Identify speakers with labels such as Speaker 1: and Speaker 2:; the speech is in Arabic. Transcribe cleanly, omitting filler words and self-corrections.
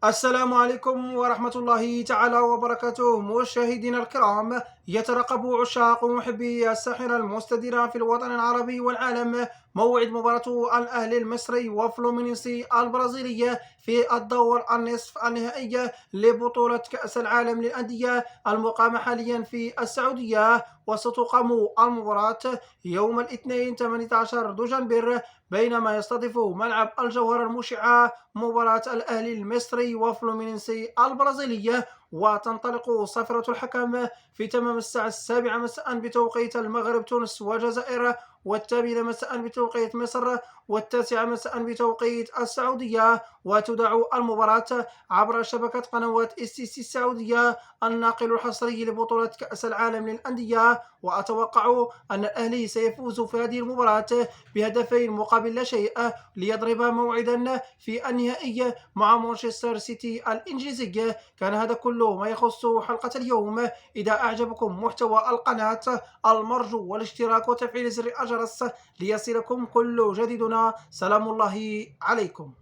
Speaker 1: السلام عليكم ورحمة الله تعالى وبركاته. مشاهدينا الكرام، يترقب عشاق محبي الساحرة المستديرة في الوطن العربي والعالم موعد مباراة الأهلي المصري وفلومينيسي البرازيلي في الدور النصف النهائي لبطولة كأس العالم للأندية المقامة حاليا في السعودية. وستقام المباراة يوم الاثنين 18 دجنبر، بينما يستضيف ملعب الجوهرة المشعة مباراة الأهلي المصري وفلومينينسي البرازيلية. وتنطلق صفرة الحكم في تمام الساعة 7 مساء بتوقيت المغرب، تونس والجزائر، والثامنة مساء بتوقيت مصر، والتاسعة مساء بتوقيت السعودية. وتذاع المباراة عبر شبكة قنوات اس سي السعودية، الناقل الحصري لبطولة كأس العالم للأندية. وأتوقع أن الأهلي سيفوز في هذه المباراة بهدفين مقابل لا شيء، ليضرب موعدا في النهائي مع مانشستر سيتي الإنجليزي. كان هذا كل ما يخص حلقة اليوم. إذا أعجبكم محتوى القناة، المرجو والاشتراك وتفعيل زر الجرس ليصلكم كل جديدنا. سلام الله عليكم.